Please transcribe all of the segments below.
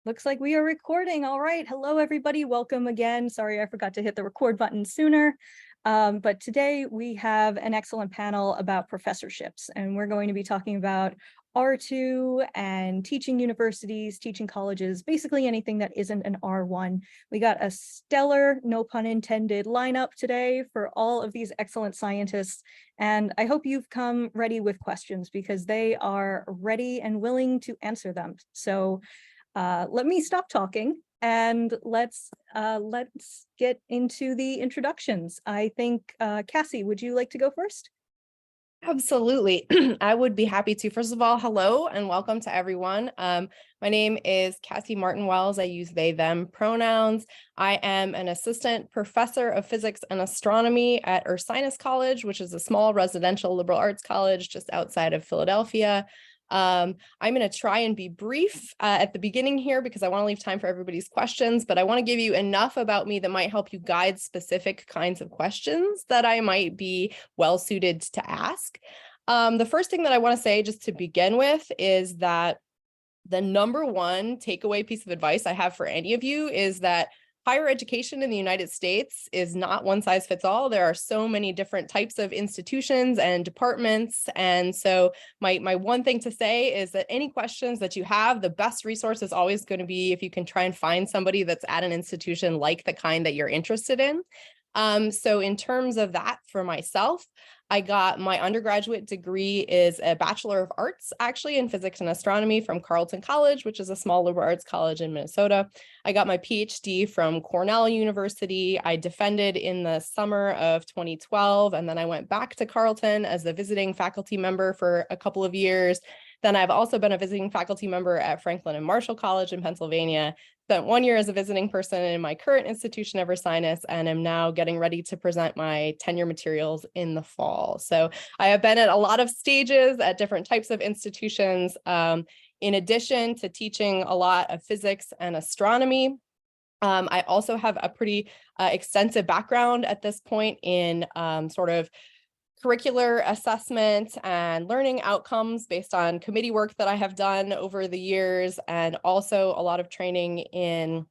Looks like we are recording. All right. Hello, everybody. Welcome again. Sorry, I forgot to hit the record button sooner. But today we have an excellent panel about professorships, and we're going to be talking about R2 and teaching universities, teaching colleges, basically anything that isn't an R1. We got a stellar, no pun intended, lineup today for all of these excellent scientists. And I hope you've come ready with questions because they are ready and willing to answer them. So let me stop talking and let's get into the introductions. I think, Cassie, would you like to go first? Absolutely. I would be happy to. First of all, hello and welcome to everyone. My name is Cassie Martin Wells. I use they, them pronouns. I am an assistant professor of physics and astronomy at Ursinus College, which is a small residential liberal arts college just outside of Philadelphia. I'm going to try and be brief at the beginning here because I want to leave time for everybody's questions, but I want to give you enough about me that might help you guide specific kinds of questions that I might be well suited to ask. The first thing that I want to say just to begin with is that the number one takeaway piece of advice I have for any of you is that higher education in the United States is not one size fits all. There are so many different types of institutions and departments. And so my one thing to say is that any questions that you have, the best resource is always going to be if you can try and find somebody that's at an institution like the kind that you're interested in. So in terms of that for myself, I got my undergraduate degree is a Bachelor of Arts, actually, in physics and astronomy from Carleton College, which is a small liberal arts college in Minnesota. I got my PhD from Cornell University. I defended in the summer of 2012, and then I went back to Carleton as a visiting faculty member for a couple of years. Then I've also been a visiting faculty member at Franklin and Marshall College in Pennsylvania. Spent 1 year as a visiting person in my current institution of Ursinus, and am now getting ready to present my tenure materials in the fall. So I have been at a lot of stages at different types of institutions. In addition to teaching a lot of physics and astronomy, I also have a pretty extensive background at this point in sort of curricular assessment and learning outcomes based on committee work that I have done over the years, and also a lot of training in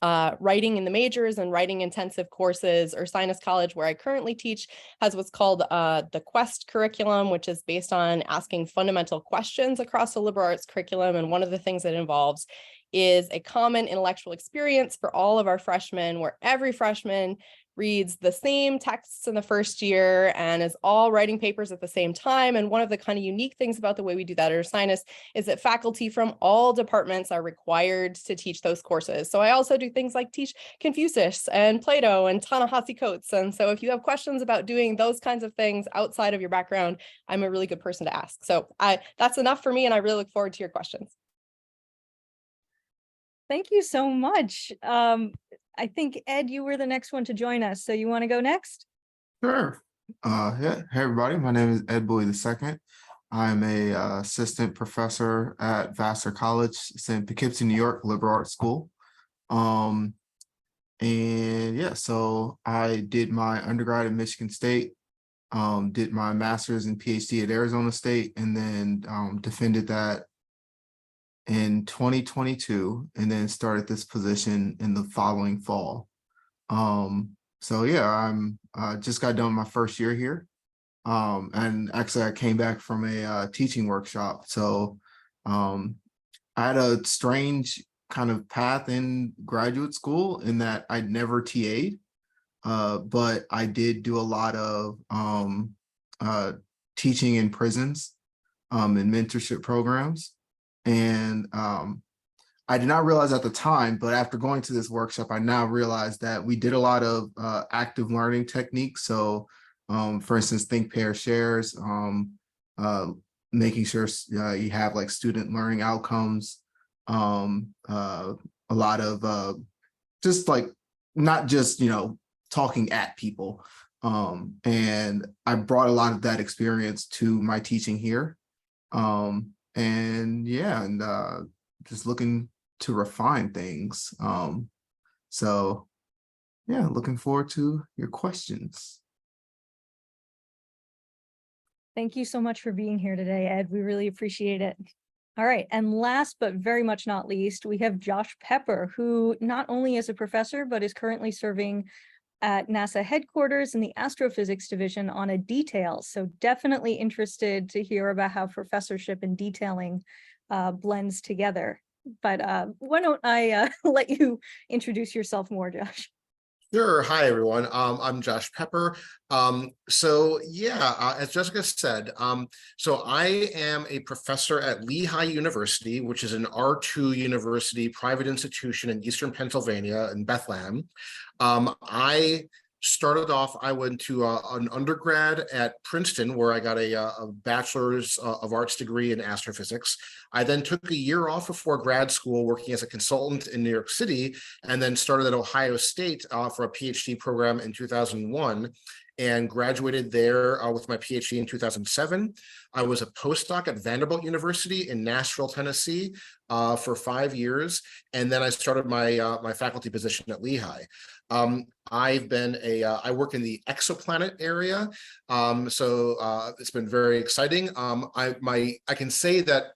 writing in the majors and writing intensive courses. Ursinus College, where I currently teach, has what's called the Quest curriculum, which is based on asking fundamental questions across the liberal arts curriculum. And one of the things it involves is a common intellectual experience for all of our freshmen, where every freshman reads the same texts in the first year and is all writing papers at the same time. And one of the kind of unique things about the way we do that at Ursinus is that faculty from all departments are required to teach those courses. So I also do things like teach Confucius and Plato and Ta-Nehisi Coates. And so if you have questions about doing those kinds of things outside of your background, I'm a really good person to ask. So that's enough for me, and I really look forward to your questions. Thank you so much. I think, Ed, you were the next one to join us. So you want to go next? Sure. Yeah. Hey, everybody. My name is Ed Buie II. I'm a assistant professor at Vassar College. It's in Poughkeepsie, New York, liberal arts school. And yeah, so I did my undergrad at Michigan State, did my master's and PhD at Arizona State, and then defended that in 2022, and then started this position in the following fall. So yeah, I'm just got done my first year here. And actually I came back from a teaching workshop. So I had a strange kind of path in graduate school in that I'd never TA'd, but I did do a lot of teaching in prisons and mentorship programs. And I did not realize at the time, but after going to this workshop, I now realize that we did a lot of active learning techniques. So for instance, think, pair, shares, making sure you have like student learning outcomes, a lot of just like, not just, talking at people. And I brought a lot of that experience to my teaching here. And yeah, and just looking to refine things. So yeah, looking forward to your questions. Thank you so much for being here today, Ed. We really appreciate it. All right, and last but very much not least, we have Josh Pepper, who not only is a professor, but is currently serving at NASA headquarters in the astrophysics division on a detail. So definitely interested to hear about how professorship and detailing blends together. But why don't I let you introduce yourself more, Josh? Sure. Hi, everyone. I'm Josh Pepper. As Jessica said, so I am a professor at Lehigh University, which is an R2 university, private institution in Eastern Pennsylvania in Bethlehem. I went to an undergrad at Princeton, where I got a bachelor's of arts degree in astrophysics. I then took a year off before grad school working as a consultant in New York City, and then started at Ohio State for a PhD program in 2001 and graduated there with my PhD in 2007. I was a postdoc at Vanderbilt University in Nashville, Tennessee for 5 years. And then I started my faculty position at Lehigh. I work in the exoplanet area. It's been very exciting. I can say that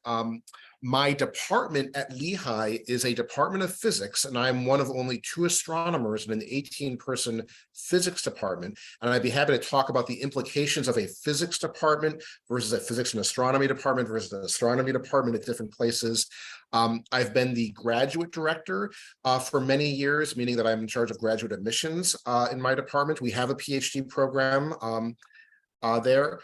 my department at Lehigh is a department of physics, and I'm one of only 2 astronomers in an 18-person physics department. And I'd be happy to talk about the implications of a physics department versus a physics and astronomy department versus an astronomy department at different places. I've been the graduate director for many years, meaning that I'm in charge of graduate admissions in my department. We have a PhD program there.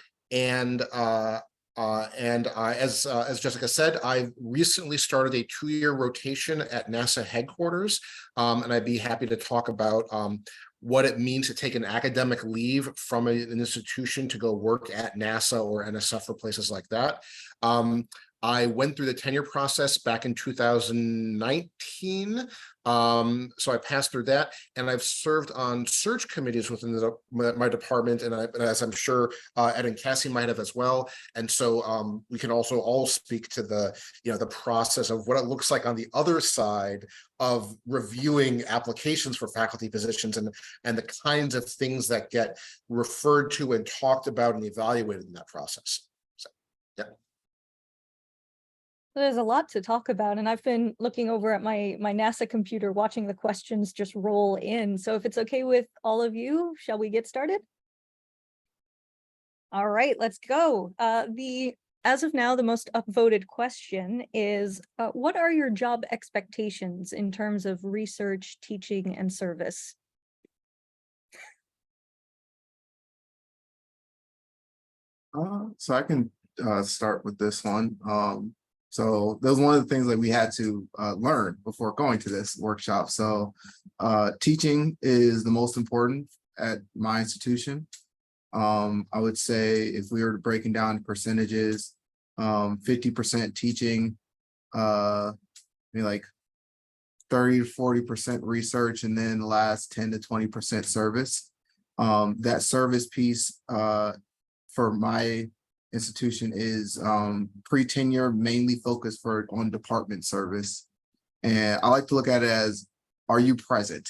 As Jessica said, I recently started a 2-year rotation at NASA headquarters, and I'd be happy to talk about what it means to take an academic leave from an institution to go work at NASA or NSF or places like that. I went through the tenure process back in 2019. So I passed through that, and I've served on search committees within my department, and as I'm sure Ed and Cassie might have as well. And so we can also all speak to the process of what it looks like on the other side of reviewing applications for faculty positions and the kinds of things that get referred to and talked about and evaluated in that process. So, yeah. There's a lot to talk about, and I've been looking over at my NASA computer, watching the questions just roll in. So if it's okay with all of you, shall we get started? All right, let's go. As of now, the most upvoted question is, what are your job expectations in terms of research, teaching, and service? So I can start with this one. So that was one of the things that we had to learn before going to this workshop. So teaching is the most important at my institution. I would say if we were breaking down percentages, 50% teaching, maybe like 30 to 40% research, and then the last 10 to 20% service. That service piece for my institution is pre-tenure, mainly focused on department service. And I like to look at it as, are you present?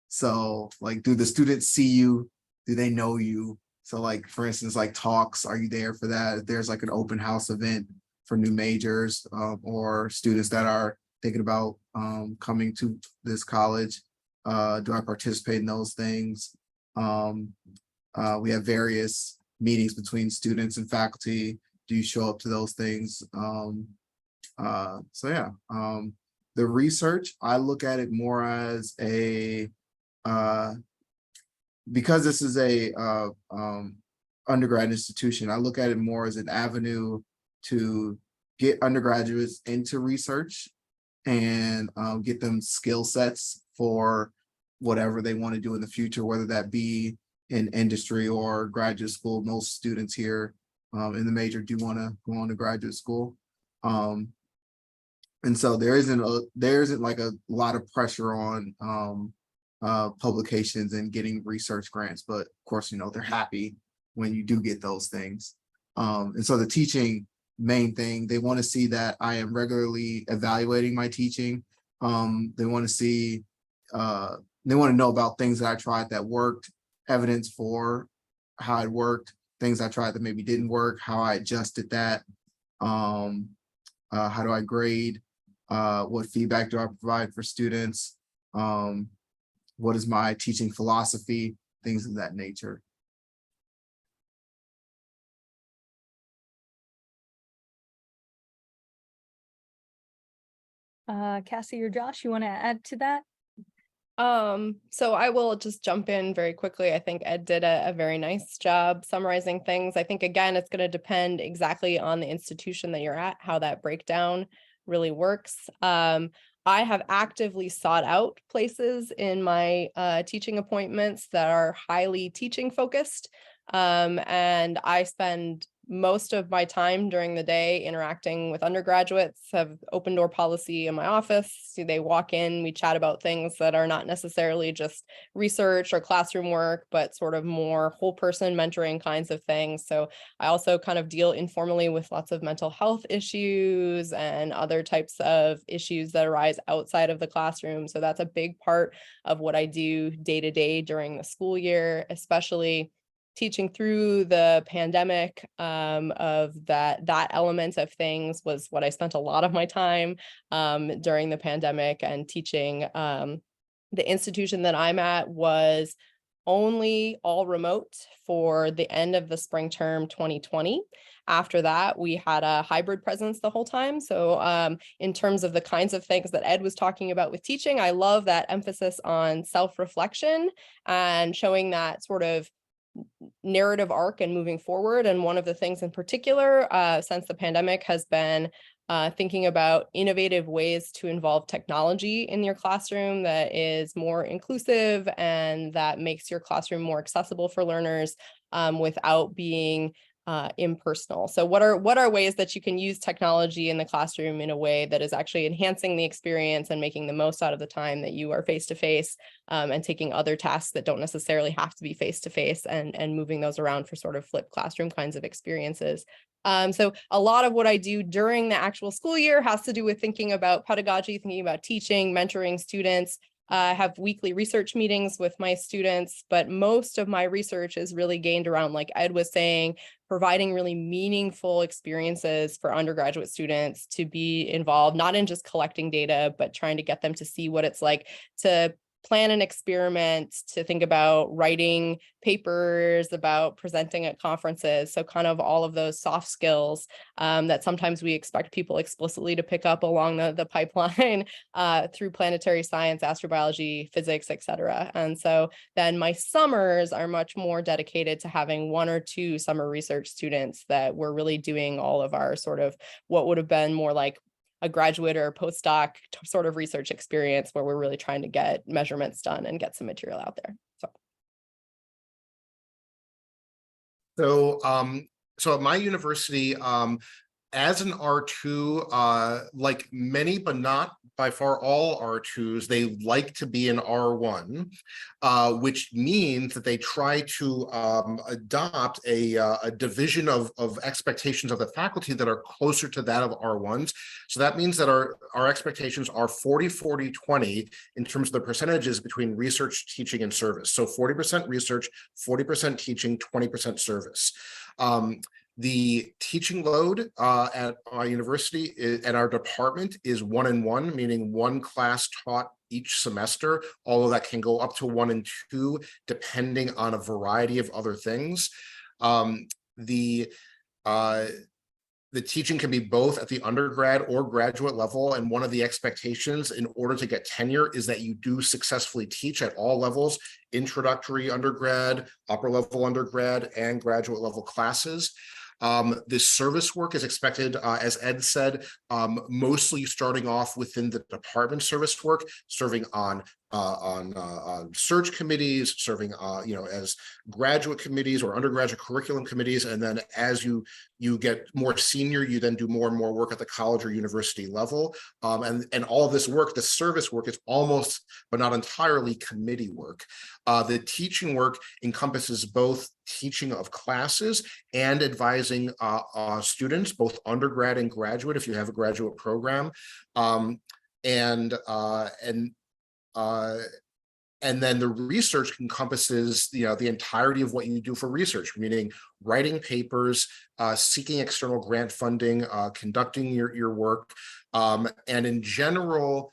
So like, do the students see you? Do they know you? So like, for instance, like talks, are you there for that? If there's like an open house event for new majors or students that are thinking about coming to this college, do I participate in those things? We have various meetings between students and faculty. Do you show up to those things? The research, I look at it more as a, because this is a undergrad institution, I look at it more as an avenue to get undergraduates into research and get them skill sets for whatever they want to do in the future, whether that be in industry or graduate school. Most students here in the major do want to go on to graduate school. And so there isn't like a lot of pressure on publications and getting research grants, but of course, they're happy when you do get those things. And so the teaching main thing, they want to see that I am regularly evaluating my teaching. They want to see, they want to know about things that I tried that worked, evidence for how it worked, things I tried that maybe didn't work, how I adjusted that. How do I grade? What feedback do I provide for students? What is my teaching philosophy? Things of that nature. Cassie or Josh, you want to add to that? So I will just jump in very quickly. I think Ed did a very nice job summarizing things. I think, again, it's going to depend exactly on the institution that you're at, how that breakdown really works. I have actively sought out places in my teaching appointments that are highly teaching focused. And I spend most of my time during the day interacting with undergraduates, have open door policy in my office. So they walk in, we chat about things that are not necessarily just research or classroom work, but sort of more whole person mentoring kinds of things. So I also kind of deal informally with lots of mental health issues and other types of issues that arise outside of the classroom. So that's a big part of what I do day to day during the school year, especially teaching through the pandemic. Of that element of things was what I spent a lot of my time during the pandemic, and teaching. The institution that I'm at was only all remote for the end of the spring term 2020. After that, we had a hybrid presence the whole time. So in terms of the kinds of things that Ed was talking about with teaching, I love that emphasis on self-reflection and showing that sort of narrative arc and moving forward. And one of the things in particular since the pandemic has been thinking about innovative ways to involve technology in your classroom that is more inclusive and that makes your classroom more accessible for learners without being impersonal. So what are ways that you can use technology in the classroom in a way that is actually enhancing the experience and making the most out of the time that you are face-to-face, and taking other tasks that don't necessarily have to be face-to-face and moving those around for sort of flipped classroom kinds of experiences. So a lot of what I do during the actual school year has to do with thinking about pedagogy, thinking about teaching, mentoring students. I have weekly research meetings with my students, but most of my research is really gained around, like Ed was saying, providing really meaningful experiences for undergraduate students to be involved, not in just collecting data, but trying to get them to see what it's like to plan an experiment, to think about writing papers, about presenting at conferences. So kind of all of those soft skills that sometimes we expect people explicitly to pick up along the pipeline through planetary science, astrobiology, physics, et cetera. And so then my summers are much more dedicated to having 1 or 2 summer research students that we're really doing all of our sort of what would have been more like a graduate or a postdoc sort of research experience where we're really trying to get measurements done and get some material out there. So at my university, as an R2, like many, but not by far all R2s, they like to be an R1, which means that they try to adopt a division of expectations of the faculty that are closer to that of R1s. So that means that our expectations are 40, 40, 20 in terms of the percentages between research, teaching, and service. So 40% research, 40% teaching, 20% service. The teaching load at our university, at our department, is 1 and 1, meaning 1 class taught each semester, although that can go up to 1 and 2, depending on a variety of other things. The teaching can be both at the undergrad or graduate level, and one of the expectations in order to get tenure is that you do successfully teach at all levels: introductory undergrad, upper level undergrad, and graduate level classes. This service work is expected, as Ed said, mostly starting off within the department service work, serving on search committees, serving as graduate committees or undergraduate curriculum committees, and then as you get more senior, you then do more and more work at the college or university level, and all of this work, the service work, is almost but not entirely committee work. The teaching work encompasses both teaching of classes and advising students, both undergrad and graduate, if you have a graduate program, And then the research encompasses, the entirety of what you do for research, meaning writing papers, seeking external grant funding, conducting your work, and in general,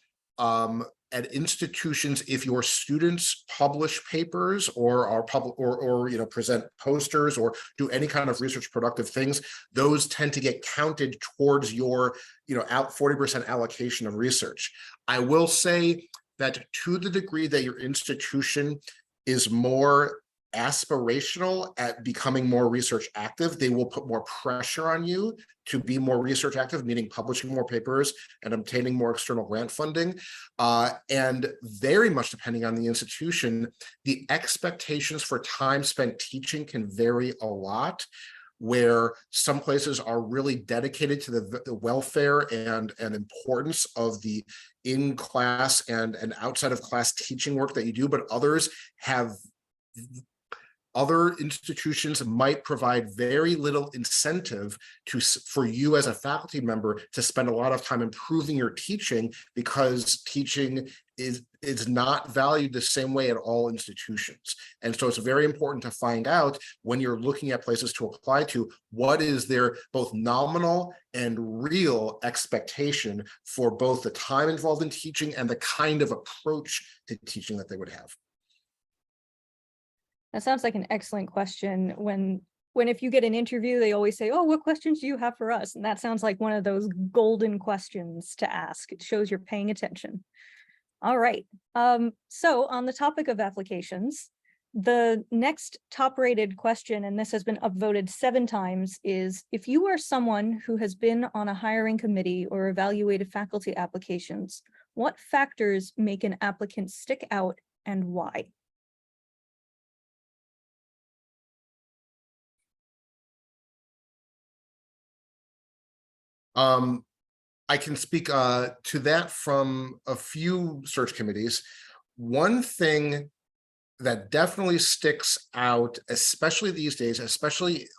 at institutions, if your students publish papers or are public or present posters or do any kind of research productive things, those tend to get counted towards your out 40% allocation of research. I will say that to the degree that your institution is more aspirational at becoming more research active, they will put more pressure on you to be more research active, meaning publishing more papers and obtaining more external grant funding. And very much depending on the institution, the expectations for time spent teaching can vary a lot, where some places are really dedicated to the welfare and importance of the in-class and outside of class teaching work that you do, but other institutions might provide very little incentive for you as a faculty member to spend a lot of time improving your teaching, because teaching is not valued the same way at all institutions. And so it's very important to find out, when you're looking at places to apply to, what is their both nominal and real expectation for both the time involved in teaching and the kind of approach to teaching that they would have. That sounds like an excellent question. When if you get an interview, they always say, "Oh, what questions do you have for us?" And that sounds like one of those golden questions to ask. It shows you're paying attention. All right. So on the topic of applications, the next top-rated question, and this has been upvoted 7 times, is if you are someone who has been on a hiring committee or evaluated faculty applications, what factors make an applicant stick out and why? I can speak to that from a few search committees. One thing that definitely sticks out, especially these days, especially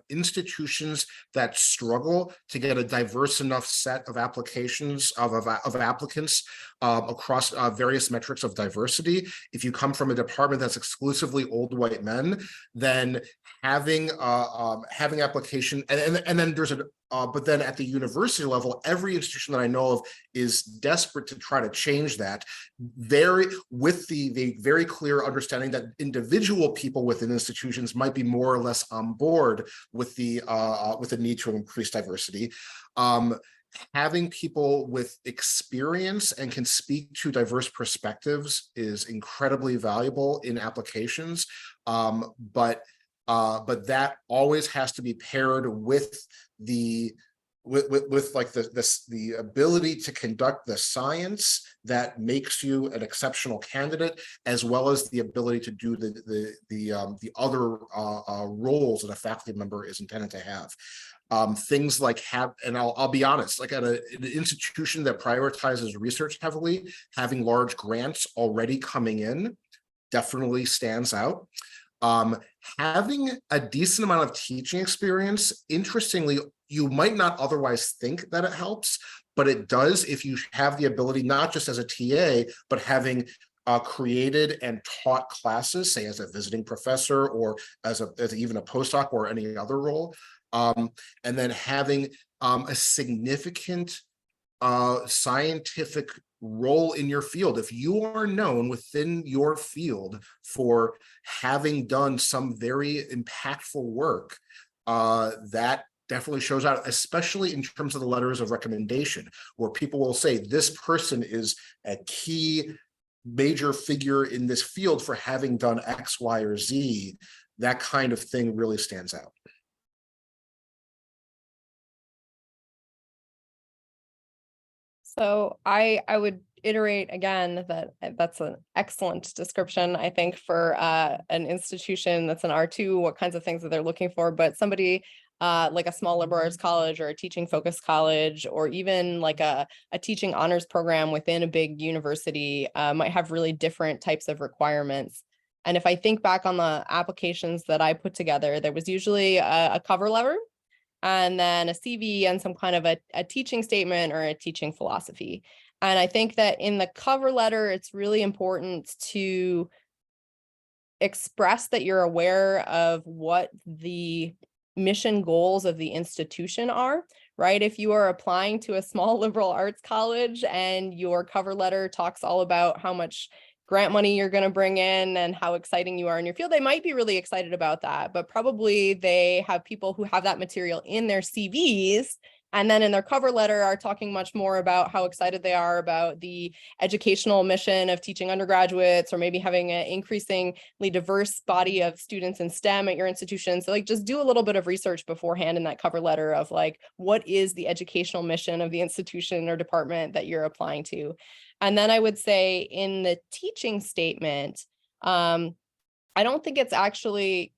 institutions that struggle to get a diverse enough set of applications of applicants across various metrics of diversity. If you come from a department that's exclusively old white men, then having application and then there's but then at the university level, every institution that I know of is desperate to try to change that, with the very clear understanding that individual people within institutions might be more or less on board with the need to increase diversity. Having people with experience and can speak to diverse perspectives is incredibly valuable in applications, but that always has to be paired with the ability to conduct the science that makes you an exceptional candidate, as well as the ability to do the other roles that a faculty member is intended to have. Things like and I'll be honest, like at an institution that prioritizes research heavily, having large grants already coming in definitely stands out. Having a decent amount of teaching experience, interestingly, you might not otherwise think that it helps, but it does if you have the ability, not just as a TA, but having created and taught classes, say as a visiting professor or as even a postdoc or any other role, and then having a significant scientific role in your field. If you are known within your field for having done some very impactful work, that definitely shows out, especially in terms of the letters of recommendation, where people will say this person is a key major figure in this field for having done X, Y, or Z. That kind of thing really stands out. So I would iterate again that that's an excellent description, I think, for an institution that's an R2, what kinds of things that they're looking for. But somebody like a small liberal arts college or a teaching focused college, or even like a teaching honors program within a big university might have really different types of requirements. And if I think back on the applications that I put together, there was usually a cover letter. and then a CV and some kind of a teaching statement or a teaching philosophy. And I think that in the cover letter, it's really important to express that you're aware of what the mission goals of the institution are, right? If you are applying to a small liberal arts college and your cover letter talks all about how much grant money you're going to bring in and how exciting you are in your field, they might be really excited about that, but probably they have people who have that material in their CVs and then in their cover letter are talking much more about how excited they are about the educational mission of teaching undergraduates, or maybe having an increasingly diverse body of students in STEM at your institution. So like, just do a little bit of research beforehand in that cover letter of like, what is the educational mission of the institution or department that you're applying to? And then I would say in the teaching statement, I don't think it's actually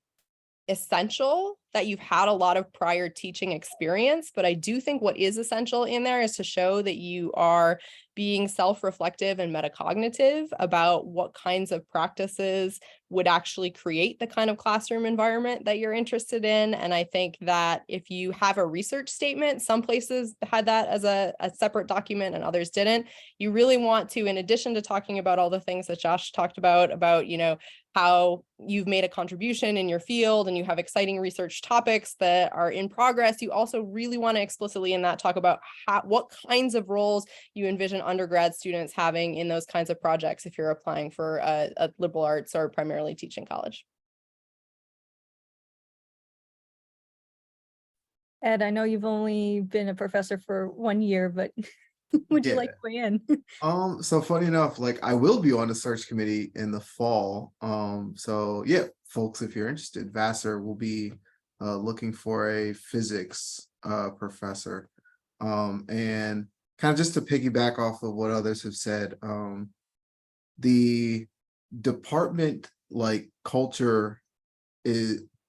essential that you've had a lot of prior teaching experience, but I do think what is essential in there is to show that you are being self-reflective and metacognitive about what kinds of practices would actually create the kind of classroom environment that you're interested in. And I think that if you have a research statement, some places had that as a separate document and others didn't. You really want to, in addition to talking about all the things that Josh talked about, you know, how you've made a contribution in your field and you have exciting research topics that are in progress, you also really want to explicitly in that talk about what kinds of roles you envision undergrad students having in those kinds of projects if you're applying for a liberal arts or primarily teaching college. Ed, I know you've only been a professor for 1 year, but would you like to weigh in? So funny enough, like I will be on the search committee in the fall. So yeah, folks, if you're interested, Vassar will be looking for a physics professor. And kind of just to piggyback off of what others have said, the department like culture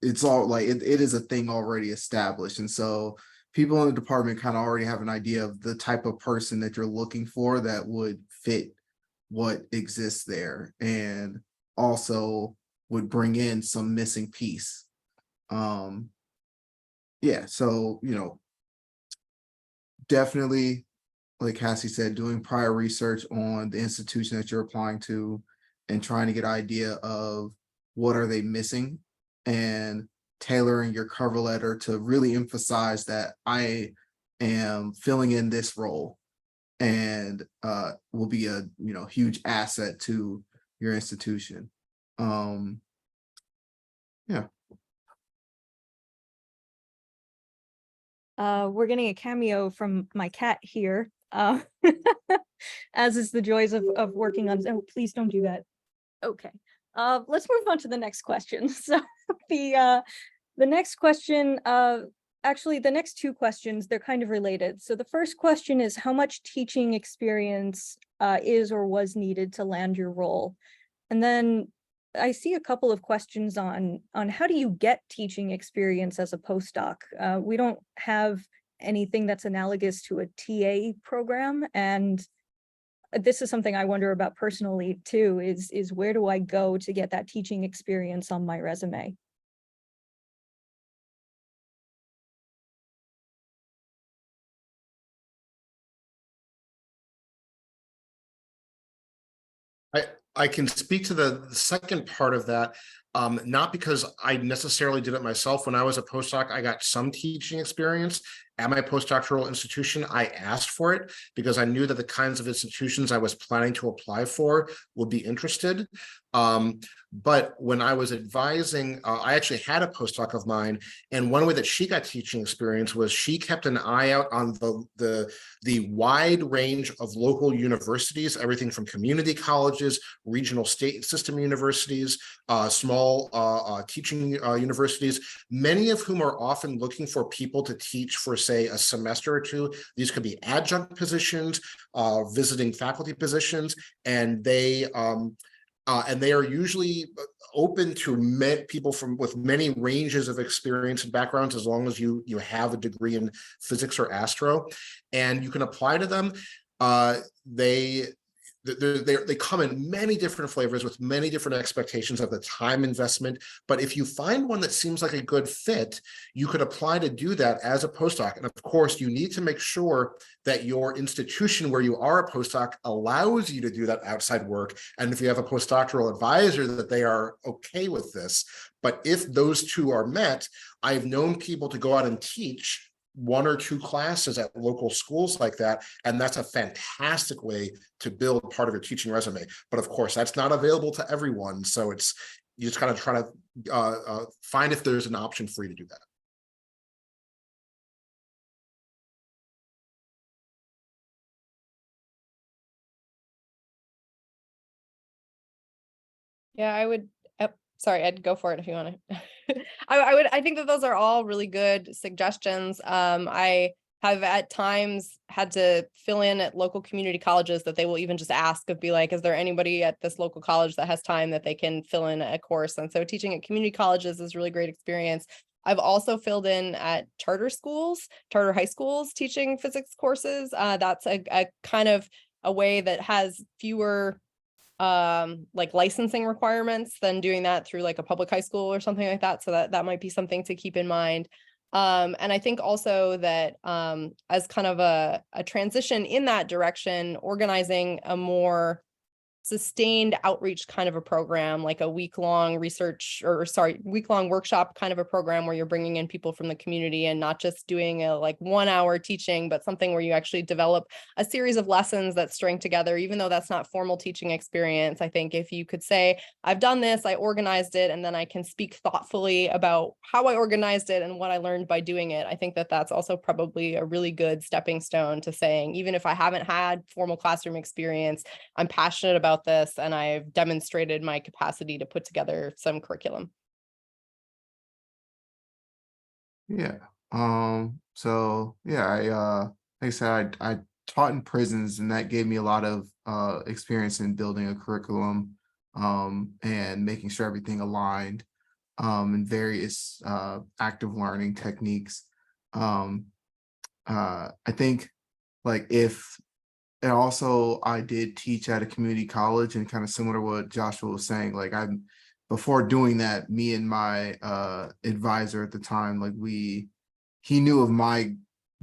it's all like it is a thing already established, and so people in the department kind of already have an idea of the type of person that you're looking for that would fit what exists there, and also would bring in some missing piece. Yeah, so you know, definitely, like Cassie said, doing prior research on the institution that you're applying to and trying to get an idea of what are they missing, and tailoring your cover letter to really emphasize that I am filling in this role and will be a huge asset to your institution. Yeah. We're getting a cameo from my cat here, as is the joys of working on. Oh, please don't do that. Okay. Let's move on to the next question. So the next question, actually the next two questions, they're kind of related. So the first question is, how much teaching experience is or was needed to land your role? And then I see a couple of questions on how do you get teaching experience as a postdoc? We don't have anything that's analogous to a TA program, and this is something I wonder about personally too, is where do I go to get that teaching experience on my resume? I can speak to the second part of that, not because I necessarily did it myself. When I was a postdoc, I got some teaching experience at my postdoctoral institution. I asked for it because I knew that the kinds of institutions I was planning to apply for would be interested. But when I was advising, I actually had a postdoc of mine, and one way that she got teaching experience was she kept an eye out on the wide range of local universities, everything from community colleges, regional state system universities, small teaching universities, many of whom are often looking for people to teach for, say, a semester or two. These could be adjunct positions, visiting faculty positions, and they are usually open to people with many ranges of experience and backgrounds, as long as you have a degree in physics or astro, and you can apply to them. they come in many different flavors with many different expectations of the time investment. But if you find one that seems like a good fit, you could apply to do that as a postdoc. And of course, you need to make sure that your institution where you are a postdoc allows you to do that outside work. And if you have a postdoctoral advisor, that they are okay with this. But if those two are met, I've known people to go out and teach 1 or 2 classes at local schools like that. And that's a fantastic way to build part of your teaching resume. But of course, that's not available to everyone. So it's, you just kind of try to find if there's an option for you to do that. Yeah, I would, sorry, Ed, go for it if you want to. I think that those are all really good suggestions. I have at times had to fill in at local community colleges that they will even just ask of, be like, is there anybody at this local college that has time that they can fill in a course? And so teaching at community colleges is a really great experience. I've also filled in at charter schools, charter high schools, teaching physics courses. That's a kind of a way that has fewer like licensing requirements than doing that through like a public high school or something like that. So that might be something to keep in mind. And I think also that as kind of a transition in that direction, organizing a more sustained outreach kind of a program, like a week-long week-long workshop kind of a program where you're bringing in people from the community and not just doing a like 1-hour teaching, but something where you actually develop a series of lessons that string together, even though that's not formal teaching experience. I think if you could say, I've done this, I organized it, and then I can speak thoughtfully about how I organized it and what I learned by doing it. I think that that's also probably a really good stepping stone to saying, even if I haven't had formal classroom experience, I'm passionate about this and I've demonstrated my capacity to put together some curriculum. Yeah. So yeah, like I said, I taught in prisons, and that gave me a lot of experience in building a curriculum and making sure everything aligned and various active learning techniques. I think like and also I did teach at a community college, and kind of similar to what Joshua was saying, like before doing that, me and my advisor at the time, like he knew of my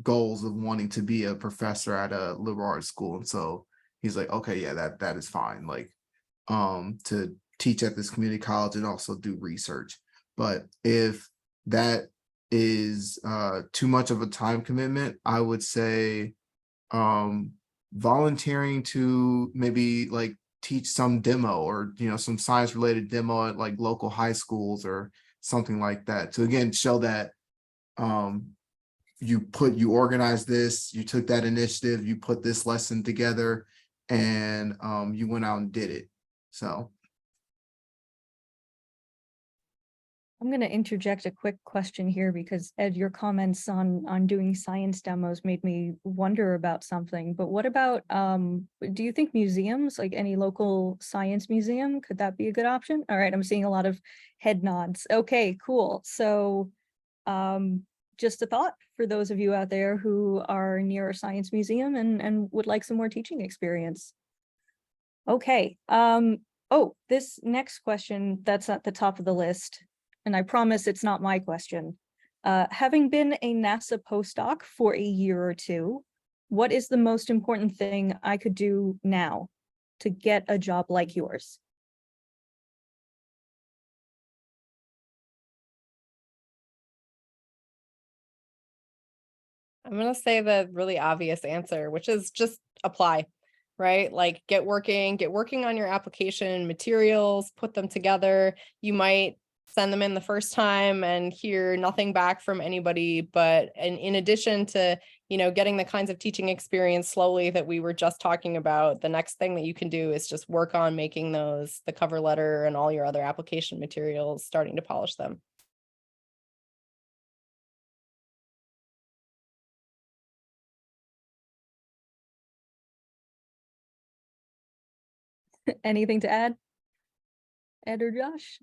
goals of wanting to be a professor at a liberal arts school. And so he's like, okay, yeah, that is fine. Like to teach at this community college and also do research. But if that is too much of a time commitment, I would say volunteering to maybe like teach some demo, or some science related demo at like local high schools or something like that, to again show that you organized this, you took that initiative, you put this lesson together, and you went out and did it. So I'm going to interject a quick question here, because Ed, your comments on doing science demos made me wonder about something. But what about, do you think museums, like any local science museum, could that be a good option? All right, I'm seeing a lot of head nods. Okay, cool. So just a thought for those of you out there who are near a science museum and would like some more teaching experience. Okay. Oh, this next question that's at the top of the list, and I promise it's not my question. Having been a NASA postdoc for a year or two, what is the most important thing I could do now to get a job like yours? I'm going to say the really obvious answer, which is just apply, right? Like get working on your application materials, put them together. You might send them in the first time and hear nothing back from anybody. But in addition to, getting the kinds of teaching experience slowly that we were just talking about, the next thing that you can do is just work on making the cover letter and all your other application materials, starting to polish them. Anything to add? Ed or Josh?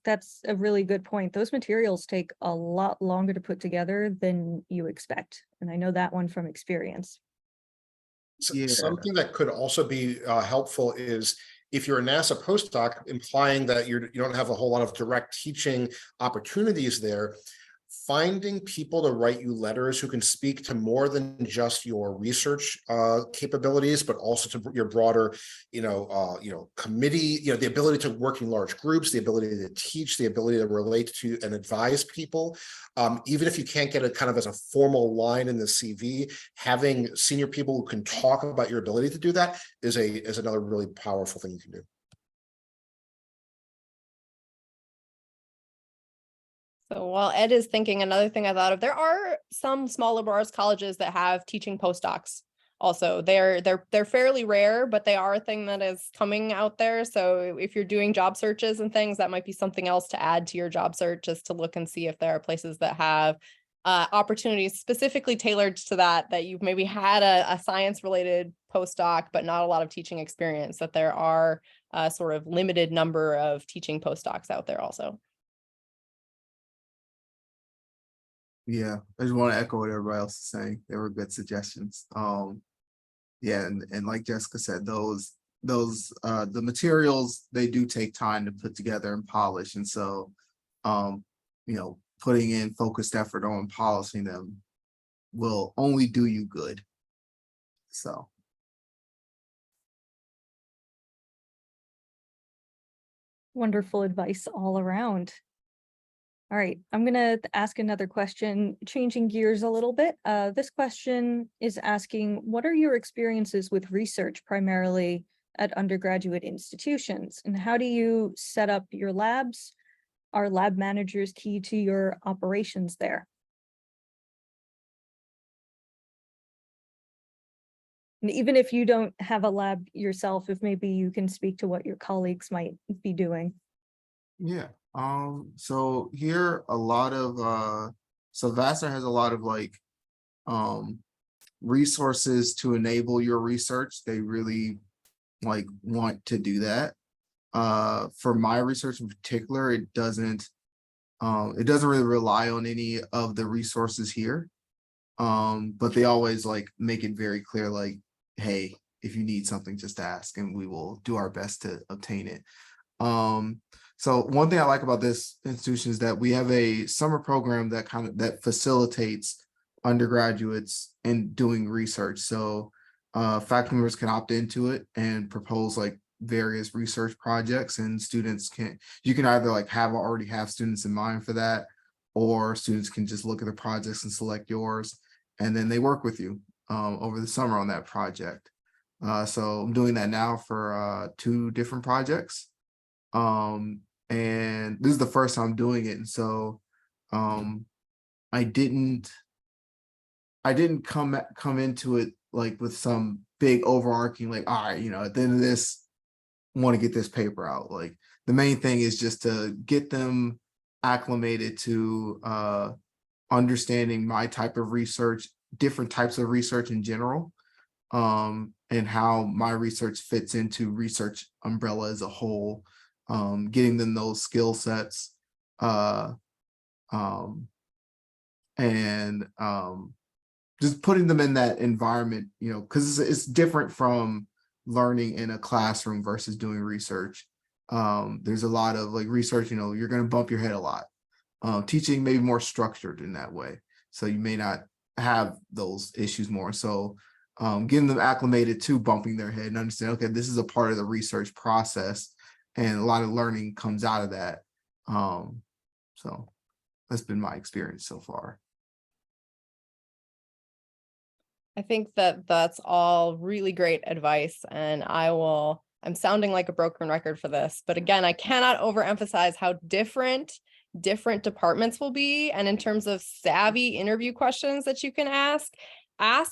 That's a really good point. Those materials take a lot longer to put together than you expect. And I know that one from experience. Yeah. Something that could also be helpful is if you're a NASA postdoc, implying that you don't have a whole lot of direct teaching opportunities there, finding people to write you letters who can speak to more than just your research capabilities, but also to your broader, committee, the ability to work in large groups, the ability to teach, the ability to relate to and advise people. Even if you can't get it kind of as a formal line in the CV, having senior people who can talk about your ability to do that is another really powerful thing you can do. So while Ed is thinking, another thing I thought of, there are some small liberal arts colleges that have teaching postdocs. Also, they're fairly rare, but they are a thing that is coming out there. So if you're doing job searches and things, that might be something else to add to your job search, just to look and see if there are places that have opportunities specifically tailored to that you've maybe had a science related postdoc, but not a lot of teaching experience, that there are a sort of limited number of teaching postdocs out there also. Yeah, I just want to echo what everybody else is saying. They were good suggestions. Yeah, and like Jessica said, those the materials, they do take time to put together and polish. And so putting in focused effort on polishing them will only do you good. So Wonderful advice all around. All right, I'm gonna ask another question, changing gears a little bit. This question is asking, what are your experiences with research primarily at undergraduate institutions? And how do you set up your labs? Are lab managers key to your operations there? And even if you don't have a lab yourself, if maybe you can speak to what your colleagues might be doing. yeah. So here a lot of so Vassar has a lot of resources to enable your research. They really want to do that. For my research in particular, it doesn't really rely on any of the resources here. But they always make it very clear, hey, if you need something, just ask and we will do our best to obtain it. So one thing I like about this institution is that we have a summer program that facilitates undergraduates in doing research. So faculty members can opt into it and propose various research projects, and students you can either already have students in mind for that, or students can just look at the projects and select yours, and then they work with you over the summer on that project. So I'm doing that now for 2 different projects. And this is the first time doing it. And so I didn't come into it with some big overarching all right, at the end of this, want to get this paper out. The main thing is just to get them acclimated to understanding my type of research, different types of research in general, and how my research fits into research umbrella as a whole. Getting them those skill sets, and just putting them in that environment, because it's different from learning in a classroom versus doing research. There's a lot of research, you're going to bump your head a lot. Teaching may be more structured in that way, so you may not have those issues more. So getting them acclimated to bumping their head and understand, okay, this is a part of the research process, and a lot of learning comes out of that. So that's been my experience so far. I think that that's all really great advice, and I'm sounding like a broken record for this, but again, I cannot overemphasize how different departments will be. And in terms of savvy interview questions that you can ask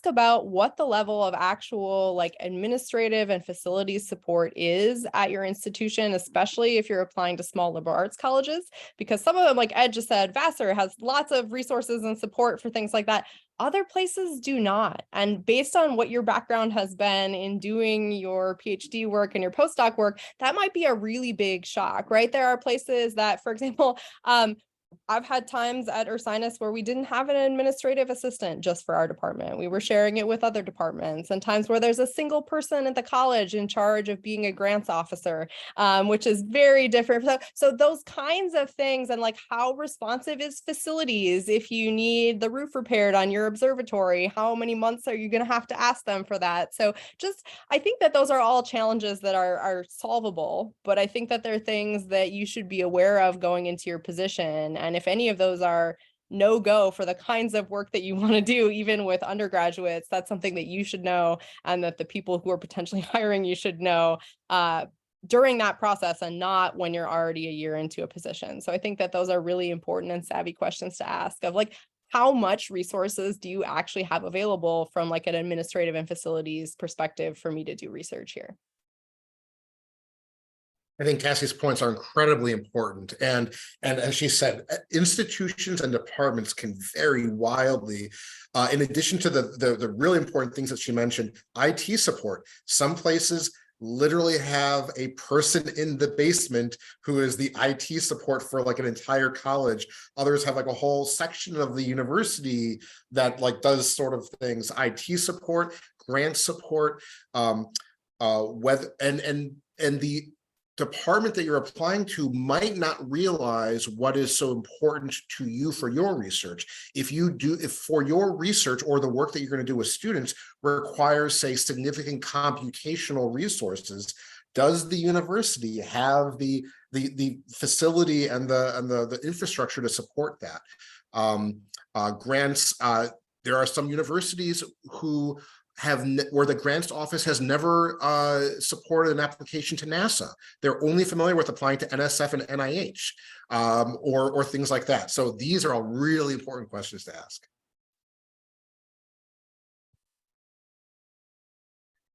about what the level of actual administrative and facilities support is at your institution, especially if you're applying to small liberal arts colleges, because some of them, like Ed just said, Vassar has lots of resources and support for things like that. Other places do not. And based on what your background has been in doing your PhD work and your postdoc work, that might be a really big shock, right? There are places that, for example, I've had times at Ursinus where we didn't have an administrative assistant just for our department. We were sharing it with other departments, and times where there's a single person at the college in charge of being a grants officer, which is very different. So those kinds of things, and like how responsive is facilities? If you need the roof repaired on your observatory, how many months are you going to have to ask them for that? So just, I think that those are all challenges that are solvable, but I think that they're things that you should be aware of going into your position. And if any of those are no go for the kinds of work that you want to do, even with undergraduates, that's something that you should know, and that the people who are potentially hiring you should know during that process, and not when you're already a year into a position. So I think that those are really important and savvy questions to ask, of like, how much resources do you actually have available from like an administrative and facilities perspective for me to do research here? I think Cassie's points are incredibly important. And as she said, institutions and departments can vary wildly. In addition to the really important things that she mentioned, IT support. Some places literally have a person in the basement who is the IT support for like an entire college. Others have like a whole section of the university that like does sort of things, IT support, grant support, whether and the department that you're applying to might not realize what is so important to you for your research. If for your research or the work that you're going to do with students requires, say, significant computational resources, does the university have the facility and the infrastructure to support that? Grants, there are some universities who where the grants office has never supported an application to NASA. They're only familiar with applying to NSF and NIH or things like that. So these are all really important questions to ask.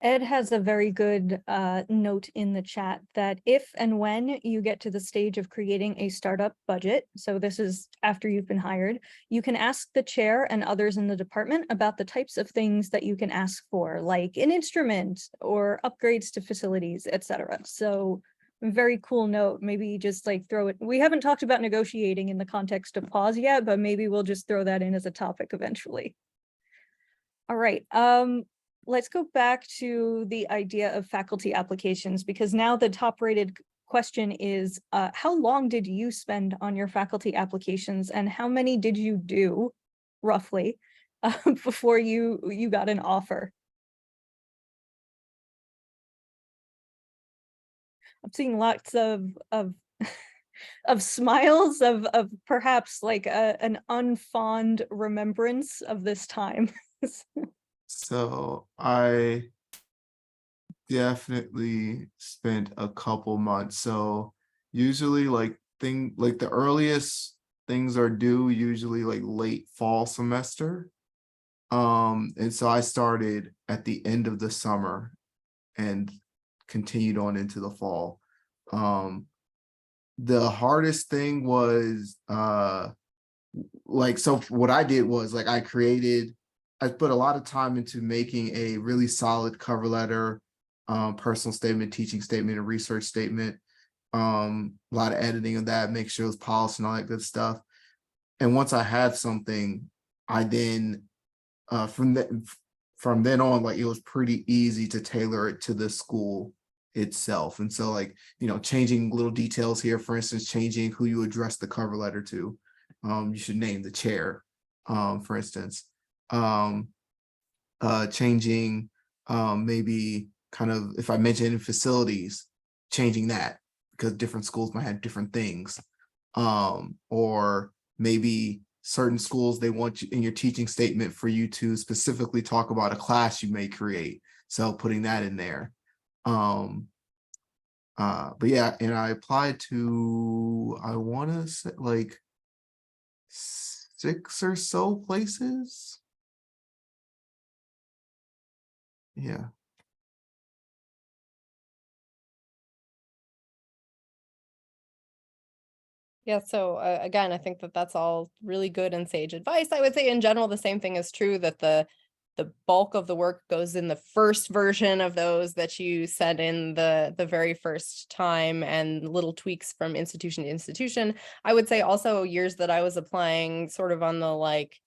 Ed has a very good note in the chat that if and when you get to the stage of creating a startup budget, so this is after you've been hired, you can ask the chair and others in the department about the types of things that you can ask for, like an instrument or upgrades to facilities, etc. So very cool note. Maybe just like throw it. We haven't talked about negotiating in the context of PAWS yet, but maybe we'll just throw that in as a topic eventually. All right. Let's go back to the idea of faculty applications, because now the top rated question is, how long did you spend on your faculty applications, and how many did you do roughly before you got an offer? I'm seeing lots of of smiles of perhaps like an unfond remembrance of this time. So I definitely spent a couple months. So usually like the earliest things are due usually like late fall semester. And so I started at the end of the summer and continued on into the fall. The hardest thing was so what I did was like I put a lot of time into making a really solid cover letter, personal statement, teaching statement, and research statement. A lot of editing of that, make sure it was polished and all that good stuff. And once I had something, I then from then on, like it was pretty easy to tailor it to the school itself. And so like, changing little details here, for instance, changing who you address the cover letter to. You should name the chair, for instance. Changing maybe kind of, if I mentioned facilities, changing that because different schools might have different things. Or maybe certain schools, they want you in your teaching statement for you to specifically talk about a class you may create. So putting that in there. But yeah, and I applied to, I want to say like 6 or so places. Yeah. Yeah, so again, I think that that's all really good and sage advice. I would say in general, the same thing is true, that the the bulk of the work goes in the first version of those that you send in the very first time, and little tweaks from institution to institution. I would say also years that I was applying sort of on the like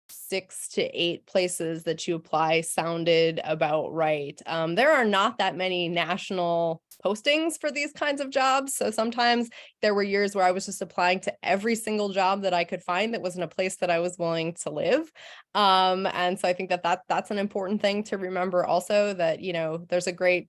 6 to 8 places that you apply sounded about right. There are not that many national postings for these kinds of jobs. So sometimes there were years where I was just applying to every single job that I could find that was in a place that I was willing to live. And so I think that's an important thing to remember also, that, you know, there's a great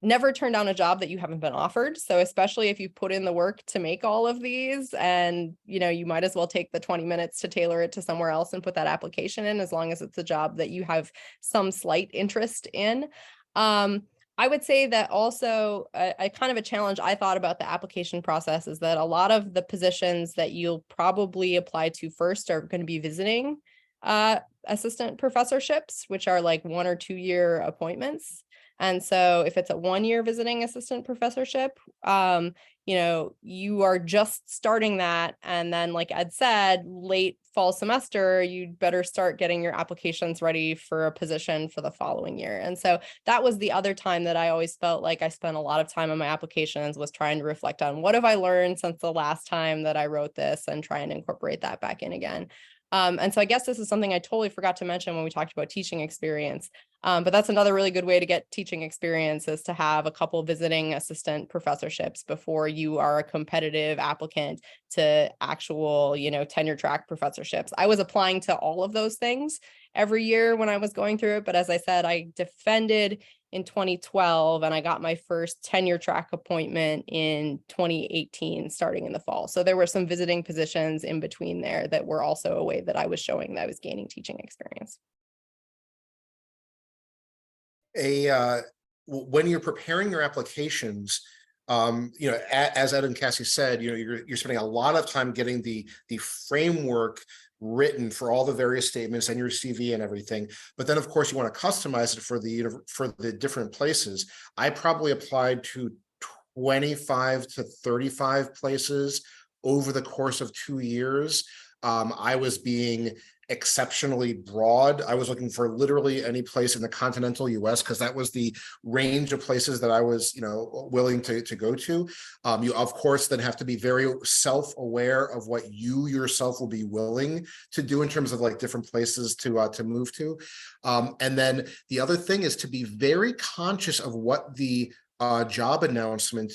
never turn down a job that you haven't been offered. So especially if you put in the work to make all of these, and, you know, you might as well take the 20 minutes to tailor it to somewhere else and put that application in, as long as it's a job that you have some slight interest in. I would say that also a kind of a challenge I thought about the application process is that a lot of the positions that you'll probably apply to first are going to be visiting assistant professorships, which are like 1 or 2 year appointments. And so if it's a 1-year visiting assistant professorship, you know, you are just starting that. And then, like Ed said, late fall semester, you'd better start getting your applications ready for a position for the following year. And so that was the other time that I always felt like I spent a lot of time on my applications, was trying to reflect on what have I learned since the last time that I wrote this, and try and incorporate that back in again. And so I guess this is something I totally forgot to mention when we talked about teaching experience. But that's another really good way to get teaching experience, is to have a couple visiting assistant professorships before you are a competitive applicant to actual, you know, tenure track professorships. I was applying to all of those things every year when I was going through it. But as I said, I defended in 2012, and I got my first tenure track appointment in 2018, starting in the fall. So there were some visiting positions in between there that were also a way that I was showing that I was gaining teaching experience. When you're preparing your applications, you know, as Ed and Cassie said, you know, you're spending a lot of time getting the framework written for all the various statements and your CV and everything. But then, of course, you want to customize it for the different places. I probably applied to 25 to 35 places over the course of 2 years. I was being exceptionally broad. I was looking for literally any place in the continental US, because that was the range of places that I was, you know, willing to go to. You of course then have to be very self-aware of what you yourself will be willing to do in terms of like different places to move to. And then the other thing is to be very conscious of what the job announcement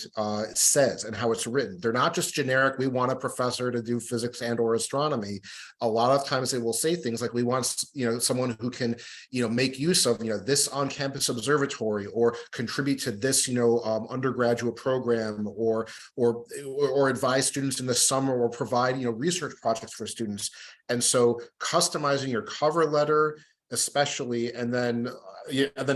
says and how it's written. They're not just generic, we want a professor to do physics and or astronomy. A lot of times they will say things like, we want, you know, someone who can, you know, make use of, you know, this on-campus observatory, or contribute to this, you know, undergraduate program, or advise students in the summer, or provide, you know, research projects for students. And so customizing your cover letter, especially, and then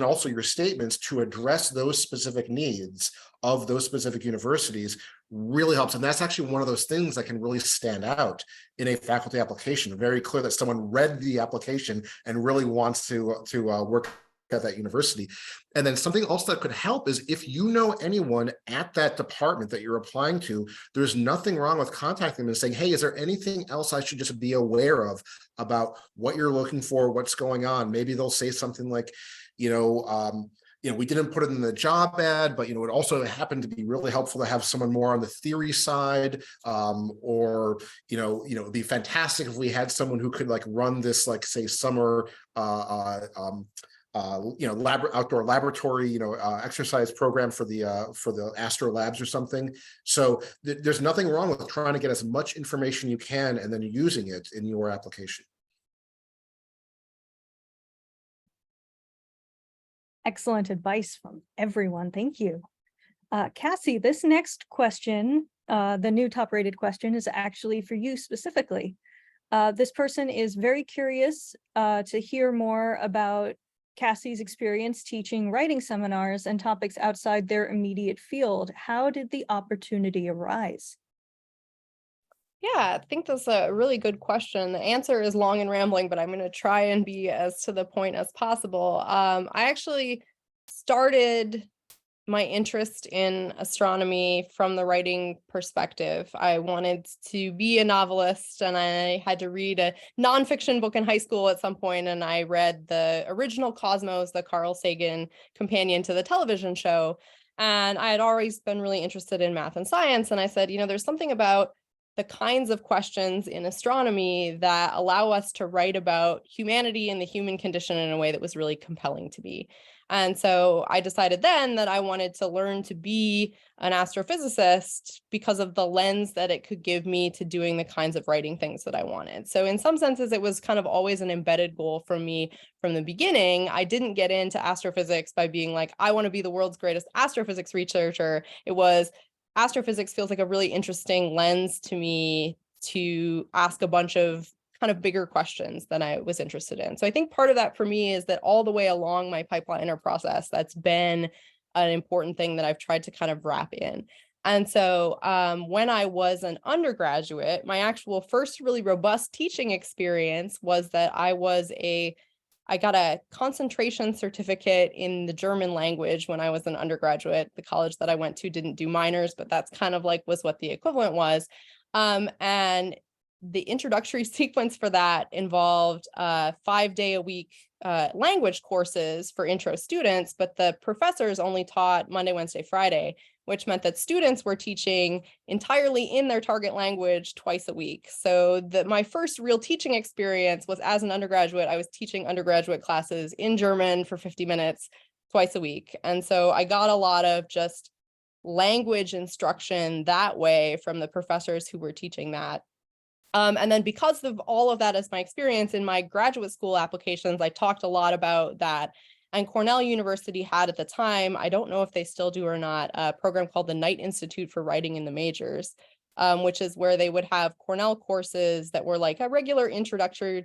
also your statements to address those specific needs of those specific universities really helps. And that's actually one of those things that can really stand out in a faculty application. Very clear that someone read the application and really wants to work at that university. And then something else that could help is, if you know anyone at that department that you're applying to, there's nothing wrong with contacting them and saying, hey, is there anything else I should just be aware of about what you're looking for, what's going on? Maybe they'll say something like, you know, we didn't put it in the job ad, but, you know, it also happened to be really helpful to have someone more on the theory side, or, it'd be fantastic if we had someone who could like run this, like, say, summer, outdoor laboratory, exercise program for the Astro Labs or something. So there's nothing wrong with trying to get as much information you can and then using it in your application. Excellent advice from everyone. Thank you. Cassie, this next question, the new top-rated question, is actually for you specifically. This person is very curious to hear more about Cassie's experience teaching writing seminars and topics outside their immediate field. How did the opportunity arise? Yeah, I think that's a really good question. The answer is long and rambling, but I'm going to try and be as to the point as possible. I actually started my interest in astronomy from the writing perspective. I wanted to be a novelist, and I had to read a nonfiction book in high school at some point, and I read the original Cosmos, the Carl Sagan companion to the television show. And I had always been really interested in math and science. And I said, there's something about the kinds of questions in astronomy that allow us to write about humanity and the human condition in a way that was really compelling to me. And so I decided then that I wanted to learn to be an astrophysicist because of the lens that it could give me to doing the kinds of writing things that I wanted. So in some senses, it was kind of always an embedded goal for me from the beginning. I didn't get into astrophysics by being like, I want to be the world's greatest astrophysics researcher. It was astrophysics feels like a really interesting lens to me to ask a bunch of kind of bigger questions than I was interested in. So I think part of that for me is that all the way along my pipeline or process, that's been an important thing that I've tried to kind of wrap in. And so when I was an undergraduate, my actual first really robust teaching experience was that I got a concentration certificate in the German language when I was an undergraduate. The college that I went to didn't do minors, but that's kind of like was what the equivalent was. And the introductory sequence for that involved 5-day-a-week language courses for intro students, but the professors only taught Monday, Wednesday, Friday, which meant that students were teaching entirely in their target language twice a week. So my first real teaching experience was as an undergraduate. I was teaching undergraduate classes in German for 50 minutes twice a week. And so I got a lot of just language instruction that way from the professors who were teaching that. And then because of all of that as my experience in my graduate school applications, I talked a lot about that. And Cornell University had at the time, I don't know if they still do or not, a program called the Knight Institute for Writing in the Majors, which is where they would have Cornell courses that were like a regular introductory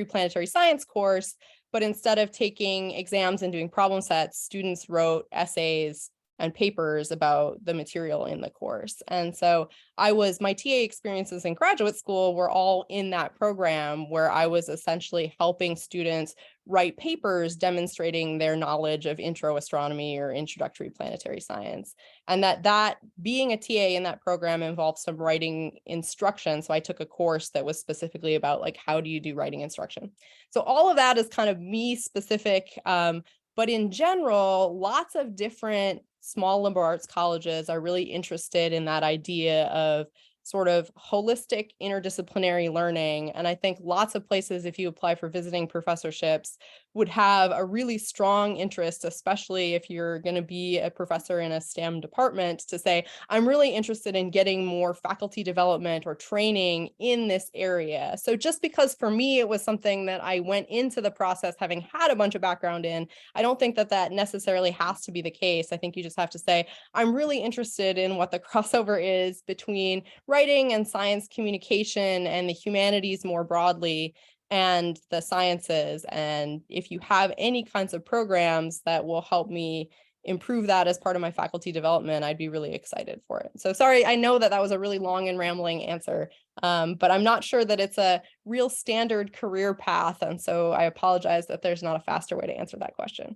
planetary science course, but instead of taking exams and doing problem sets, students wrote essays and papers about the material in the course. And so my TA experiences in graduate school were all in that program where I was essentially helping students write papers demonstrating their knowledge of intro astronomy or introductory planetary science. And that being a TA in that program involved some writing instruction. So I took a course that was specifically about like, how do you do writing instruction? So all of that is kind of me specific. But in general, lots of different small liberal arts colleges are really interested in that idea of sort of holistic interdisciplinary learning. And I think lots of places, if you apply for visiting professorships, would have a really strong interest, especially if you're going to be a professor in a STEM department, to say, I'm really interested in getting more faculty development or training in this area. So just because for me, it was something that I went into the process having had a bunch of background in, I don't think that that necessarily has to be the case. I think you just have to say, I'm really interested in what the crossover is between writing and science communication and the humanities more broadly and the sciences. And if you have any kinds of programs that will help me improve that as part of my faculty development, I'd be really excited for it. So sorry, I know that was a really long and rambling answer, but I'm not sure that it's a real standard career path. And so I apologize that there's not a faster way to answer that question.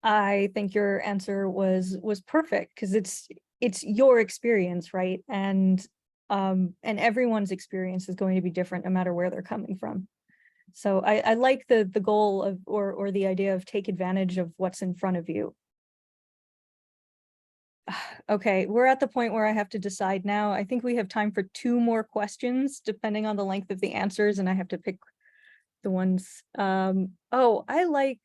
I think your answer was perfect because it's your experience, right? And everyone's experience is going to be different no matter where they're coming from. So I like the goal of or the idea of take advantage of what's in front of you. Okay, we're at the point where I have to decide now. I think we have time for 2 more questions, depending on the length of the answers, and I have to pick the ones. Oh, I like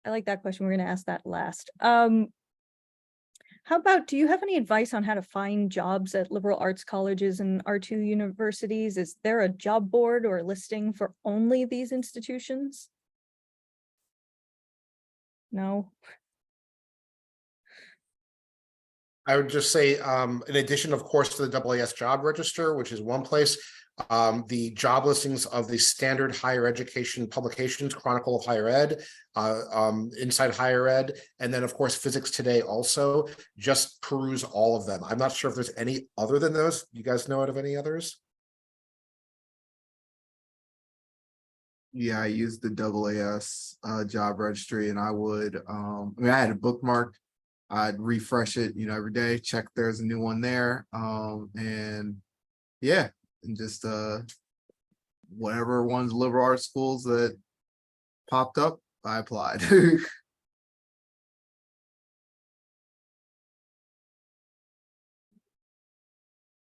that question. We're going to ask that last. How about, do you have any advice on how to find jobs at liberal arts colleges and R2 universities? Is there a job board or listing for only these institutions? No. I would just say, in addition, of course, to the AAS job register, which is one place, the job listings of the standard higher education publications, Chronicle of Higher Ed, Inside Higher Ed, and then of course Physics Today also. Just peruse all of them. I'm not sure if there's any other than those. You guys know of any others? Yeah, I used the AAS job registry, and I would I mean, I had it bookmarked, I'd refresh it, every day, check there's a new one there. And yeah, and just whatever ones liberal arts schools that popped up, I applied.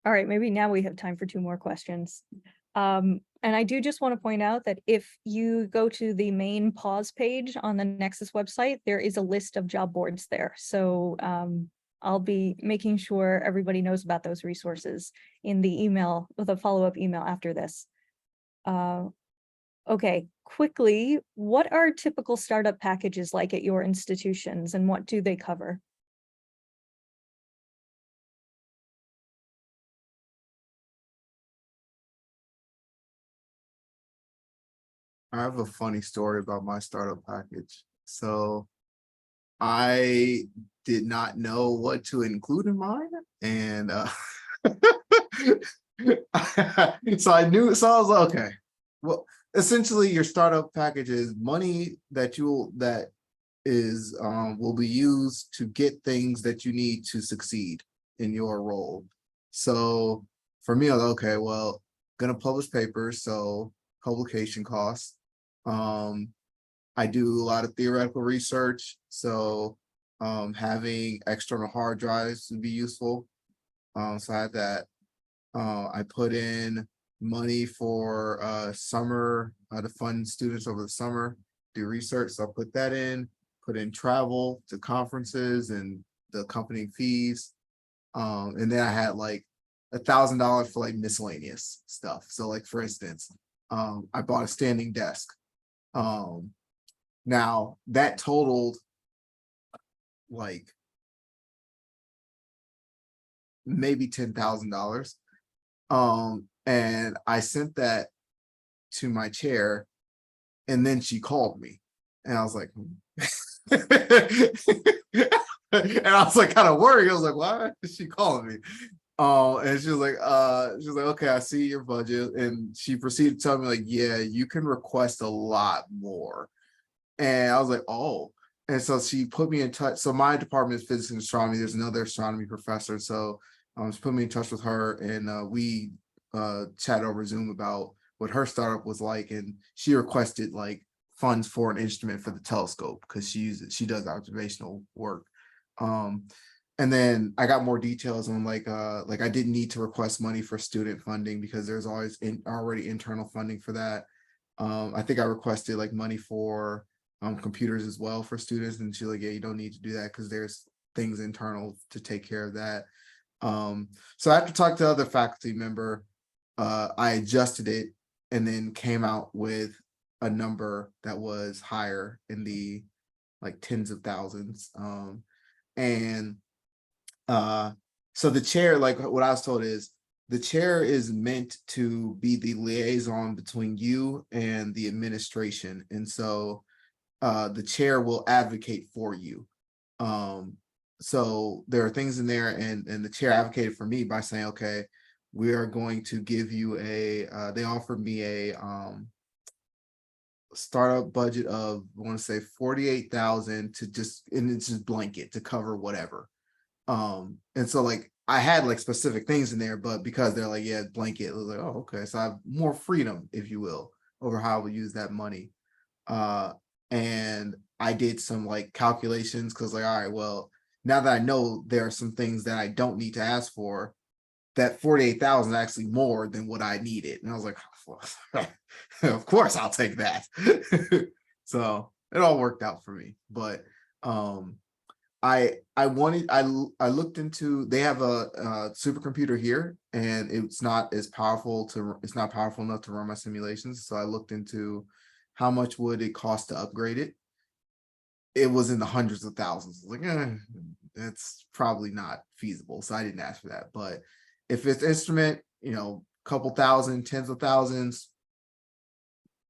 All right, maybe now we have time for two more questions. And I do just want to point out that if you go to the main PAWS page on the Nexus website, there is a list of job boards there. So I'll be making sure everybody knows about those resources in the email, with a follow-up email after this. Okay, quickly, what are typical startup packages like at your institutions, and what do they cover? I have a funny story about my startup package. So I did not know what to include in mine. And so I was like, okay, well, essentially your startup package is money that will be used to get things that you need to succeed in your role. So for me, I was okay, well, gonna publish papers, so publication costs. I do a lot of theoretical research, so having external hard drives would be useful. So I had that. I put in money for summer to fund students over the summer, do research. So I put that in, put in travel to conferences and the accompanying fees. And then I had like $1,000 for like miscellaneous stuff. So like, for instance, I bought a standing desk. Now that totaled like maybe $10,000. And I sent that to my chair, and then she called me, and I was like, and I was like kind of worried. I was like, why is she calling me? And she was like, okay, I see your budget. And she proceeded to tell me, like, yeah, you can request a lot more. And I was like, oh. And so she put me in touch. So my department is physics and astronomy. There's another astronomy professor. So she put me in touch with her, and we chatted over Zoom about what her startup was like. And she requested like funds for an instrument for the telescope because she does observational work. And then I got more details on like I didn't need to request money for student funding because there's always already internal funding for that. I think I requested like money for computers as well for students, and she's like, yeah, you don't need to do that because there's things internal to take care of that. So after talking to other faculty member, I adjusted it and then came out with a number that was higher in the like tens of thousands. And so the chair, like what I was told is the chair is meant to be the liaison between you and the administration. And so the chair will advocate for you. So there are things in there, and the chair advocated for me by saying, okay, we are going to give you they offered me a startup budget of, I want to say 48,000 to and it's just blanket to cover whatever. And so like I had like specific things in there, but because they're like, yeah, blanket, it was like, oh, okay. So I have more freedom, if you will, over how I will use that money. And I did some like calculations because like, all right, well, now that I know there are some things that I don't need to ask for, that 48,000 is actually more than what I needed. And I was like, well, of course I'll take that. So it all worked out for me. But I looked into, they have a supercomputer here, and it's not powerful enough to run my simulations. So I looked into how much would it cost to upgrade it. It was in the hundreds of thousands. I was like, that's probably not feasible. So I didn't ask for that. But if it's instrument, couple thousand, tens of thousands,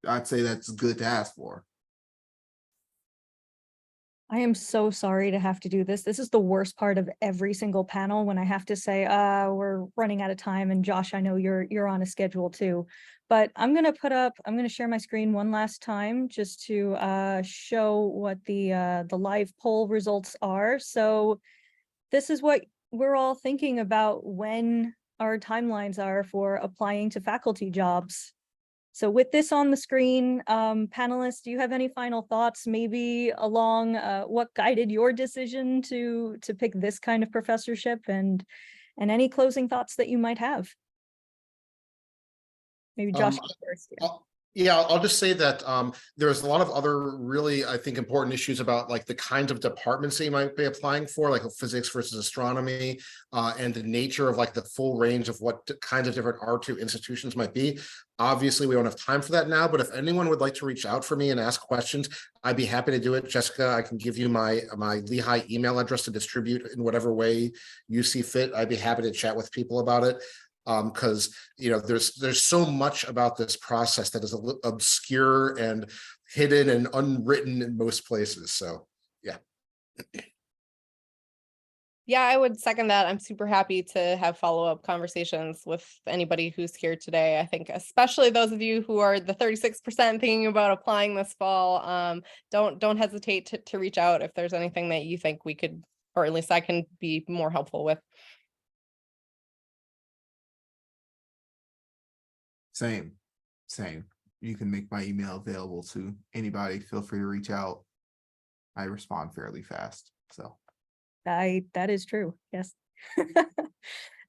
I'd say that's good to ask for. I am so sorry to have to do this. This is the worst part of every single panel when I have to say, we're running out of time. And Josh, I know you're on a schedule too. But I'm gonna share my screen one last time just to show what the live poll results are. So this is what we're all thinking about when our timelines are for applying to faculty jobs. So with this on the screen, panelists, do you have any final thoughts, maybe along what guided your decision to pick this kind of professorship, and any closing thoughts that you might have? Maybe Josh first. Yeah. I'll just say that there's a lot of other really, I think, important issues about like the kinds of departments that you might be applying for, like physics versus astronomy, and the nature of like the full range of what kinds of different R2 institutions might be. Obviously, we don't have time for that now, but if anyone would like to reach out for me and ask questions, I'd be happy to do it. Jessica, I can give you my Lehigh email address to distribute in whatever way you see fit. I'd be happy to chat with people about it. Because there's so much about this process that is obscure and hidden and unwritten in most places. So yeah. Yeah, I would second that. I'm super happy to have follow-up conversations with anybody who's here today. I think especially those of you who are the 36% thinking about applying this fall, don't hesitate to reach out if there's anything that you think we could, or at least I can be more helpful with. Same. You can make my email available to anybody. Feel free to reach out. I respond fairly fast. So That is true. Yes.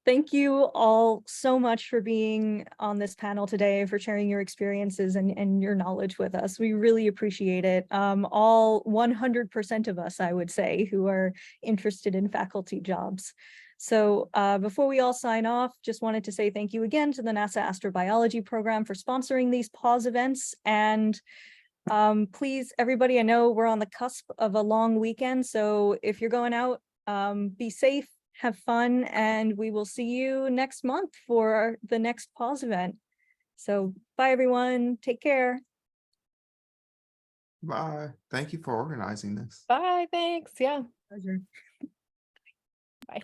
Thank you all so much for being on this panel today, for sharing your experiences and your knowledge with us. We really appreciate it. All 100% of us, I would say, who are interested in faculty jobs. So before we all sign off, just wanted to say thank you again to the NASA Astrobiology program for sponsoring these PAWS events. And please, everybody, I know we're on the cusp of a long weekend, so if you're going out, be safe, have fun, and we will see you next month for the next PAWS event. So bye, everyone. Take care. bye. Thank you for organizing this. Bye, thanks. Yeah. Pleasure. Bye.